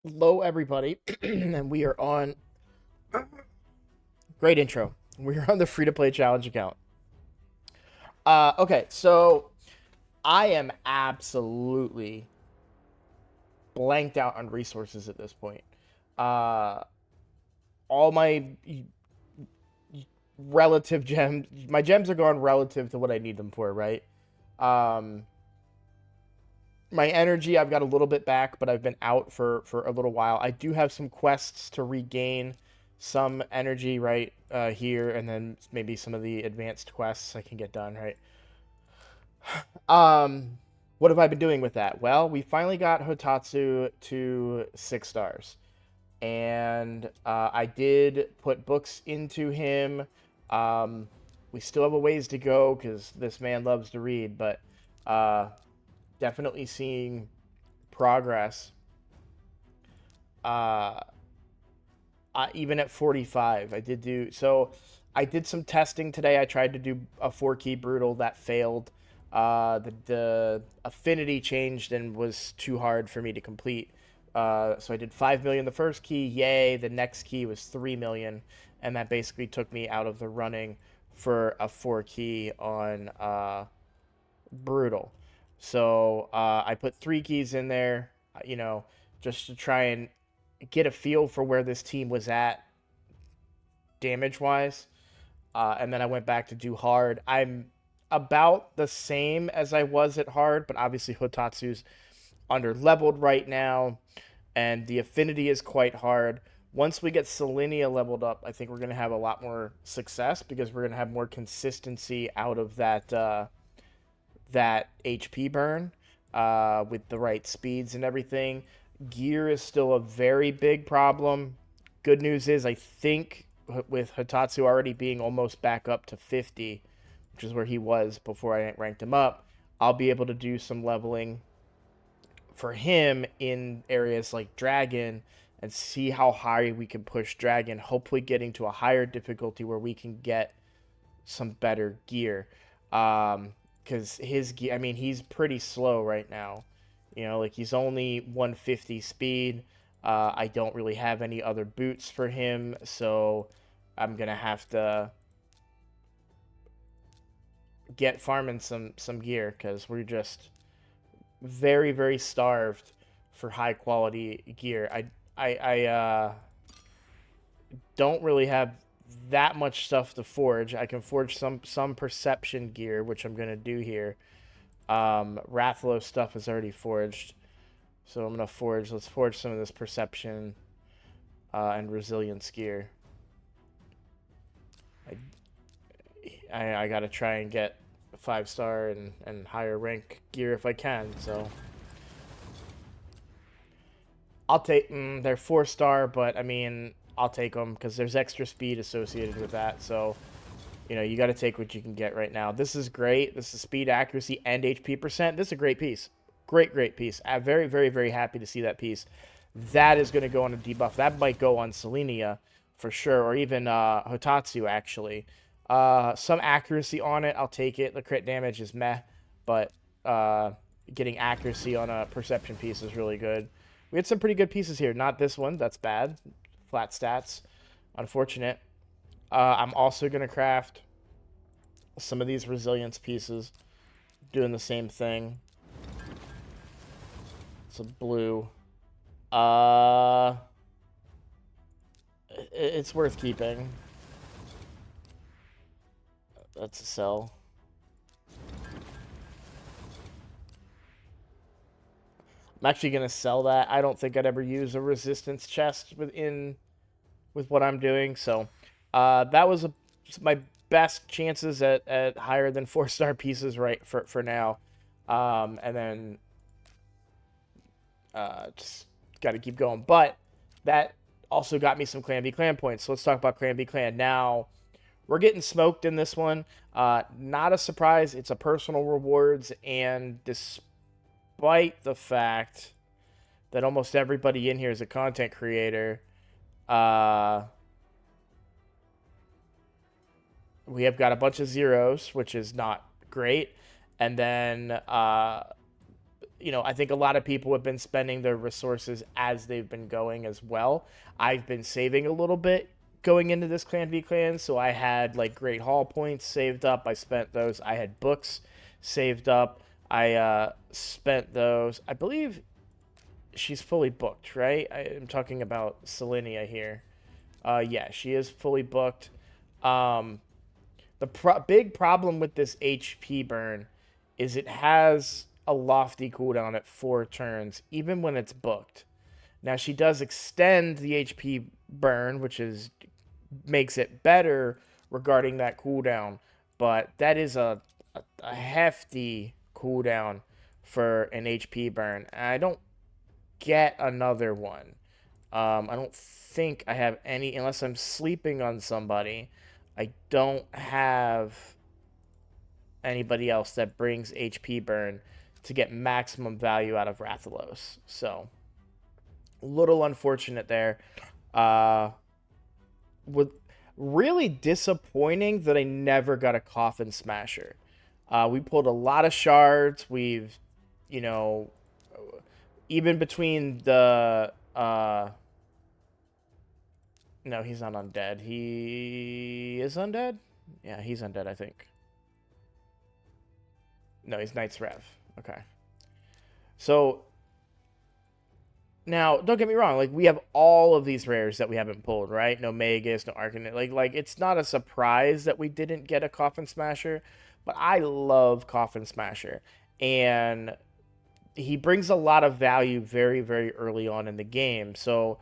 Hello, everybody, and we are on. Great intro. We are on the free to play challenge account. Okay, so I am absolutely blanked out on resources at this point. Uh, all relative gems, my gems are gone relative to what I need them for, right? Um, my energy, I've got a little bit back, but I've been out for a little while. I do have some quests to regain some energy right here, and then maybe some of the advanced quests I can get done, right? Um, what have I been doing with that? Well, we finally got Hotatsu to 6 stars, and I did put books into him. Um, we still have a ways to go because this man loves to read, but uh, definitely seeing progress. Uh, Even at 45, I did do so. I did some testing today. I tried to do a 4 key brutal that failed. The affinity changed and was too hard for me to complete. So I did 5 million the first key, yay. The next key was 3 million, and that basically took me out of the running for a 4 key on brutal. So I put 3 keys in there, just to try and get a feel for where this team was at damage wise. And then I went back to do hard. I'm about the same as I was at hard, but obviously Hotatsu's under leveled right now, and the affinity is quite hard. Once we get Selenia leveled up, I think we're going to have a lot more success because we're going to have more consistency out of that HP burn with the right speeds and everything. Gear is still a very big problem. Good news is, I think with Hitatsu already being almost back up to 50, which is where he was before I ranked him up, I'll be able to do some leveling for him in areas like Dragon and see how high we can push Dragon, hopefully getting to a higher difficulty where we can get some better gear. Because his gear, I mean, he's pretty slow right now. Like he's only 150 speed. I don't really have any other boots for him, so I'm gonna have to get farming some gear because we're just very very starved for high quality gear. I don't really have that much stuff to forge. I can forge some perception gear, which I'm gonna do here. Rathlo stuff is already forged, so I'm gonna forge. Let's forge some of this perception and resilience gear. I gotta try and get 5 star and higher rank gear if I can. So I'll take. They're 4 star, but I mean I'll take them because there's extra speed associated with that. So you got to take what you can get right now. This is great. This is speed, accuracy, and HP percent. This is a great piece. Great piece. I'm very, very, very happy to see that piece. That is going to go on a debuff. That might go on Selenia for sure, or even Hotatsu, actually. Some accuracy on it, I'll take it. The crit damage is meh, but uh, getting accuracy on a perception piece is really good. We had some pretty good pieces here. Not this one. That's bad. Flat stats. Unfortunate. I'm also going to craft some of these resilience pieces, doing the same thing. It's a blue. Uh, it's worth keeping. That's a sell. I'm actually gonna sell that. I don't think I'd ever use a resistance chest with what I'm doing. So, that was my best chances at higher than 4 star pieces right for now. And then just got to keep going. But that also got me some Clan B Clan points. So let's talk about Clan B Clan. Now, we're getting smoked in this one. Not a surprise. It's a personal rewards. And despite the fact that almost everybody in here is a content creator, uh, we have got a bunch of zeros, which is not great. And then I think a lot of people have been spending their resources as they've been going as well. I've been saving a little bit going into this Clan v Clan, so I had like Great Hall points saved up. I spent those. I had books saved up. I spent those. I believe she's fully booked, right? I'm talking about Selenia here. Yeah, she is fully booked. Um, the big problem with this HP burn is it has a lofty cooldown at 4 turns, even when it's booked. Now she does extend the HP burn, which is makes it better regarding that cooldown, but that is a hefty cooldown for an HP burn. I don't get another one. I don't think I have any, unless I'm sleeping on somebody. I don't have anybody else that brings HP burn to get maximum value out of Rathalos. So, a little unfortunate there. Uh, with really disappointing that I never got a Coffin Smasher. We pulled a lot of shards. We've, you know, even between the no, he's not undead. He is undead? Yeah, he's undead, I think. No, he's Knight's Rev. Okay. So, now, don't get me wrong. Like, we have all of these rares that we haven't pulled, right? No Magus, no Arcanine. Like it's not a surprise that we didn't get a Coffin Smasher, but I love Coffin Smasher. And he brings a lot of value very, very early on in the game. So,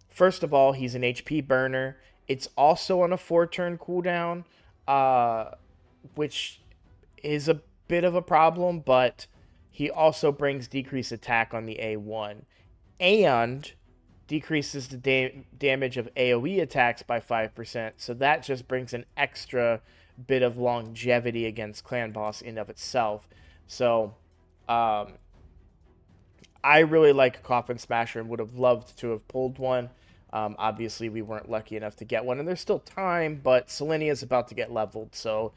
first of all, he's an HP burner. It's also on a 4-turn cooldown, which is a bit of a problem, but he also brings decreased attack on the A1 and decreases the damage of AoE attacks by 5%. So that just brings an extra bit of longevity against Clan Boss in of itself. So, I really like Coffin Smasher and would have loved to have pulled one. Obviously, we weren't lucky enough to get one, and there's still time, but Selenia is about to get leveled, so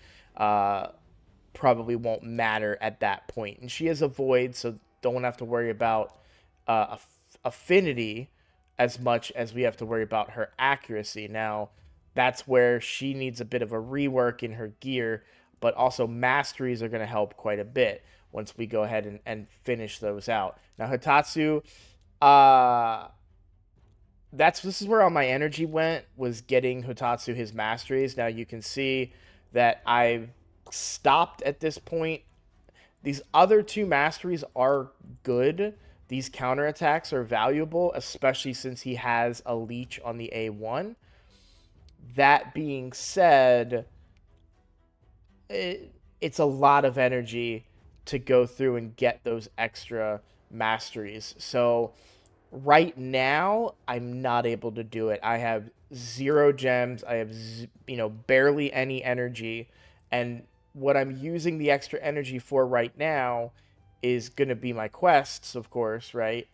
probably won't matter at that point. And she is a void, so don't have to worry about affinity as much as we have to worry about her accuracy. Now, that's where she needs a bit of a rework in her gear, but also masteries are going to help quite a bit once we go ahead and finish those out. Now, Hitatsu, this is where all my energy went, was getting Hitatsu his masteries. Now, you can see that I've stopped at this point. These other 2 masteries are good. These counterattacks are valuable, especially since he has a leech on the A1. That being said, it's a lot of energy to go through and get those extra masteries. So right now, I'm not able to do it. I have 0 gems. I have, barely any energy. And what I'm using the extra energy for right now is going to be my quests, of course, right?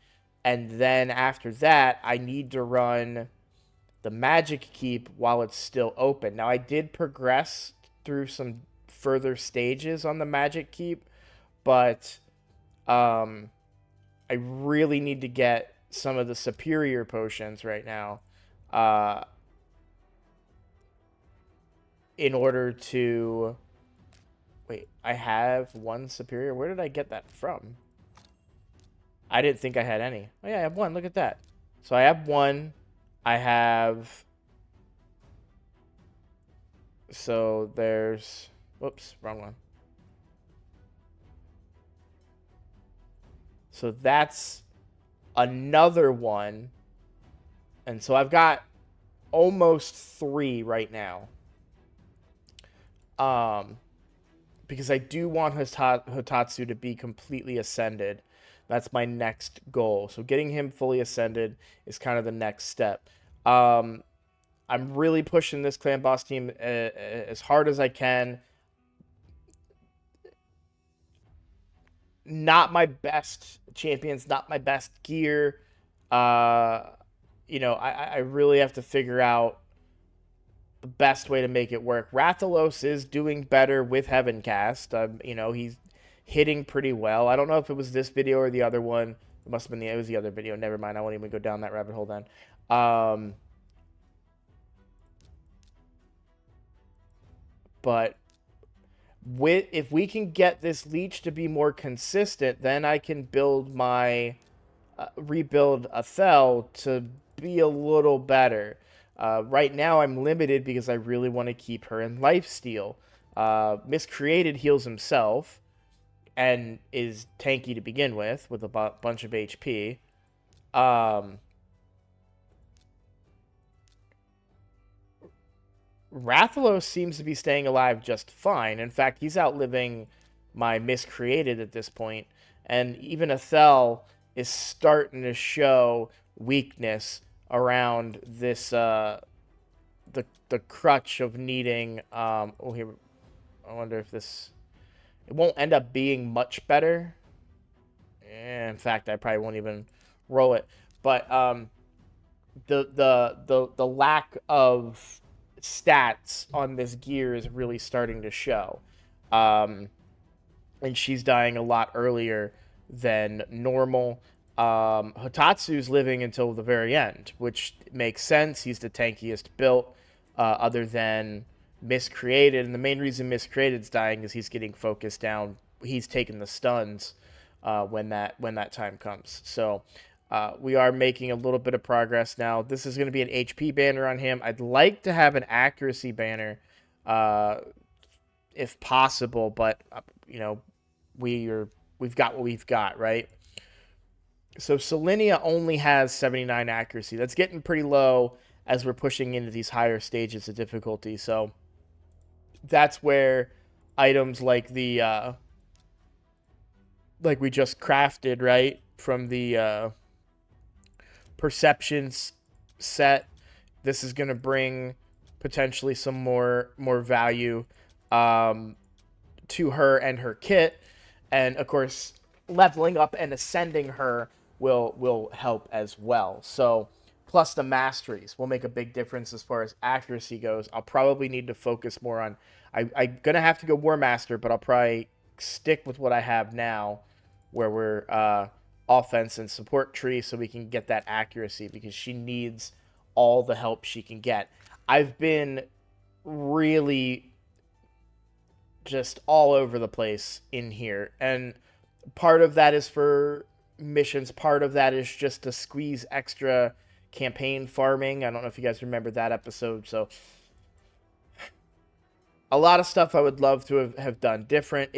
And then after that, I need to run the Magic Keep while it's still open. Now, I did progress through some further stages on the Magic Keep, but I really need to get some of the superior potions right now in order to... Wait, I have 1 superior? Where did I get that from? I didn't think I had any. Oh yeah, I have 1. Look at that. So I have 1. I have... So there's... Whoops, wrong one. So that's another 1. And so I've got almost 3 right now. Because I do want Hitatsu to be completely ascended. That's my next goal. So getting him fully ascended is kind of the next step. I'm really pushing this Clan Boss team as hard as I can. Not my best champions, not my best gear. I really have to figure out the best way to make it work. Rathalos is doing better with Heavencast. hitting pretty well. I don't know if it was this video or the other one. It must have been it was the other video. Never mind. I won't even go down that rabbit hole then. But if we can get this leech to be more consistent, then I can build my rebuild Athel to be a little better. Right now, I'm limited because I really want to keep her in lifesteal. Miscreated heals himself and is tanky to begin with a bunch of HP. Rathalos seems to be staying alive just fine. In fact, he's outliving my Miscreated at this point. And even Athel is starting to show weakness around this, the crutch of needing, oh, here, I wonder if this, it won't end up being much better. In fact, I probably won't even roll it. But, the lack of stats on this gear is really starting to show. And she's dying a lot earlier than normal. Hotatsu's living until the very end, which makes sense. He's the tankiest built, other than Miscreated. And the main reason Miscreated's dying is he's getting focused down. He's taking the stuns when that time comes. So we are making a little bit of progress now. This is going to be an HP banner on him. I'd like to have an accuracy banner, if possible, but you know, we've got what we've got, right? So Selenia only has 79 accuracy. That's getting pretty low as we're pushing into these higher stages of difficulty. So that's where items like the like we just crafted, right, from the perceptions set, this is going to bring potentially some more value to her and her kit. And of course, leveling up and ascending her will help as well. So plus the masteries will make a big difference as far as accuracy goes. I'll probably need to focus more on, I'm gonna have to go War Master, but I'll probably stick with what I have now, where we're offense and support tree, so we can get that accuracy, because she needs all the help she can get. I've been really just all over the place in here, and part of that is for missions, part of that is just to squeeze extra campaign farming. I don't know if you guys remember that episode. So a lot of stuff I would love to have done different.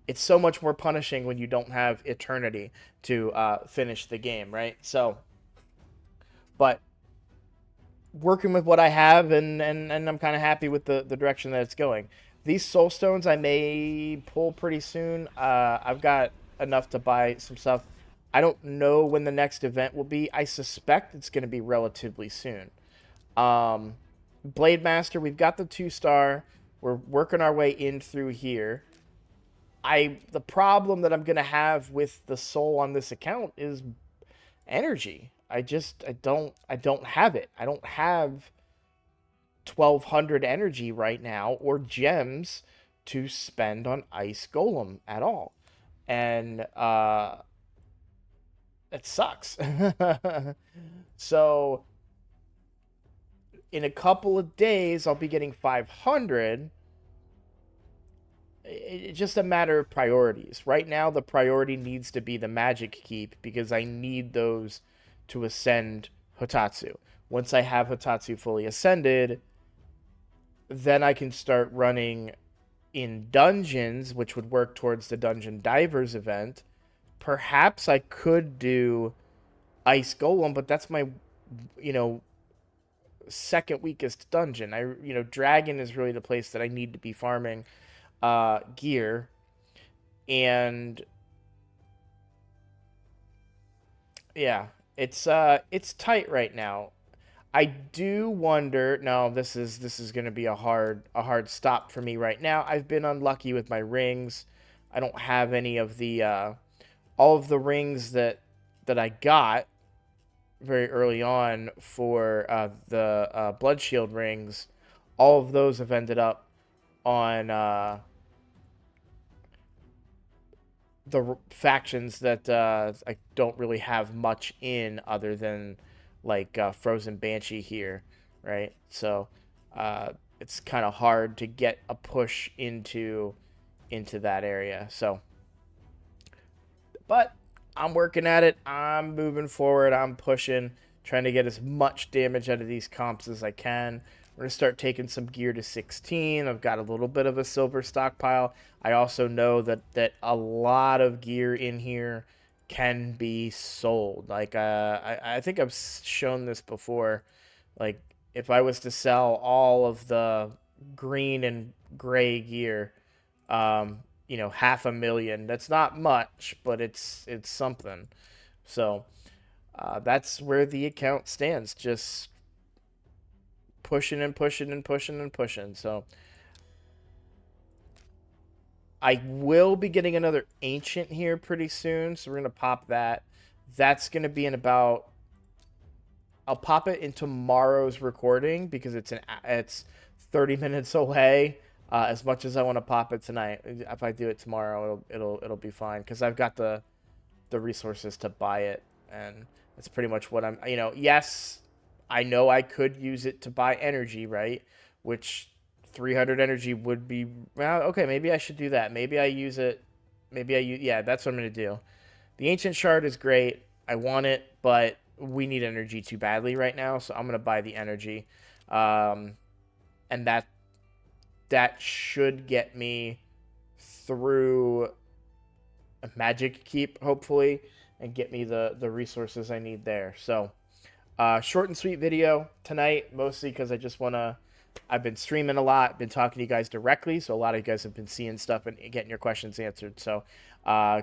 It's so much more punishing when you don't have eternity to finish the game, right? So, but working with what I have, and I'm kind of happy with the direction that it's going. These soul stones I may pull pretty soon. I've got enough to buy some stuff. I don't know when the next event will be. I suspect it's going to be relatively soon. Blade Master, we've got the 2-star. We're working our way in through here. The problem that I'm going to have with the soul on this account is energy. I don't have it. I don't have 1,200 energy right now, or gems to spend on Ice Golem at all. And it sucks. So in a couple of days, I'll be getting 500. It's just a matter of priorities. Right now, the priority needs to be the Magic Keep, because I need those to ascend Hotatsu. Once I have Hotatsu fully ascended, then I can start running in dungeons, which would work towards the Dungeon Divers event. Perhaps I could do Ice Golem, but that's my, second weakest dungeon. Dragon is really the place that I need to be farming gear. And yeah, it's tight right now. I do wonder. No, this is going to be a hard stop for me right now. I've been unlucky with my rings. I don't have any of the all of the rings that I got very early on for the Blood Shield rings. All of those have ended up on factions that I don't really have much in other than like Frozen Banshee here, right? So it's kind of hard to get a push into that area. So, but I'm working at it. I'm moving forward. I'm pushing, trying to get as much damage out of these comps as I can. We're going to start taking some gear to 16. I've got a little bit of a silver stockpile. I also know that a lot of gear in here can be sold. Like, I think I've shown this before. Like, if I was to sell all of the green and gray gear, um, 500,000. That's not much, but it's something. So that's where the account stands, just pushing and pushing and pushing and pushing. So I will be getting another ancient here pretty soon, so we're gonna pop that. That's gonna be in about. I'll pop it in tomorrow's recording because it's 30 minutes away. As much as I want to pop it tonight, if I do it tomorrow, it'll be fine because I've got the resources to buy it, and that's pretty much what I'm. Yes, I know I could use it to buy energy, right? Which 300 energy would be. Well, okay, maybe I should do that. Maybe I use it. Maybe I use. Yeah, that's what I'm gonna do. The ancient shard is great. I want it, but we need energy too badly right now, so I'm gonna buy the energy, and that should get me through a magic keep, hopefully, and get me the resources I need there. So, short and sweet video tonight, mostly because I just want to. I've been streaming a lot, been talking to you guys directly, so a lot of you guys have been seeing stuff and getting your questions answered. So,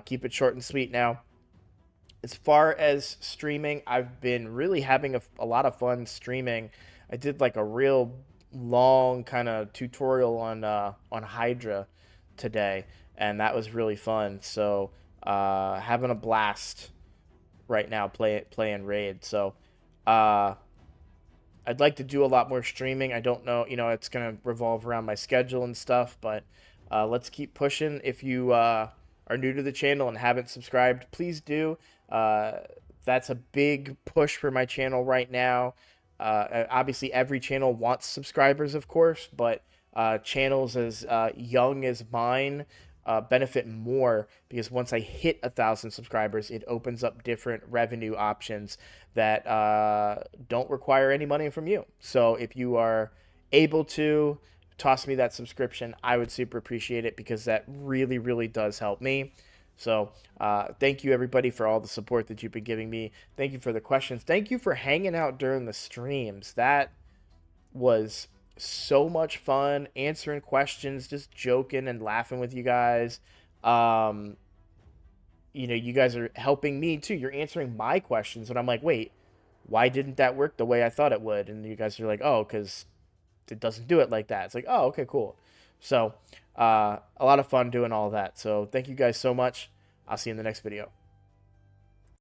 keep it short and sweet now. As far as streaming, I've been really having a lot of fun streaming. I did like a real long kind of tutorial on Hydra today, and that was really fun. So having a blast right now playing Raid. So uh, I'd like to do a lot more streaming. I don't know, it's gonna revolve around my schedule and stuff, but let's keep pushing. If you are new to the channel and haven't subscribed, please do. Uh, that's a big push for my channel right now. Obviously, every channel wants subscribers, of course, but channels as young as mine benefit more because once I hit 1,000 subscribers, it opens up different revenue options that don't require any money from you. So if you are able to toss me that subscription, I would super appreciate it because that really, really does help me. So thank you, everybody, for all the support that you've been giving me. Thank you for the questions. Thank you for hanging out during the streams. That was so much fun, answering questions, just joking and laughing with you guys. Um, you guys are helping me too. You're answering my questions, and I'm like, wait, why didn't that work the way I thought it would? And you guys are like, oh, because it doesn't do it like that. It's like, oh, okay, cool. So a lot of fun doing all that. So thank you guys so much. I'll see you in the next video.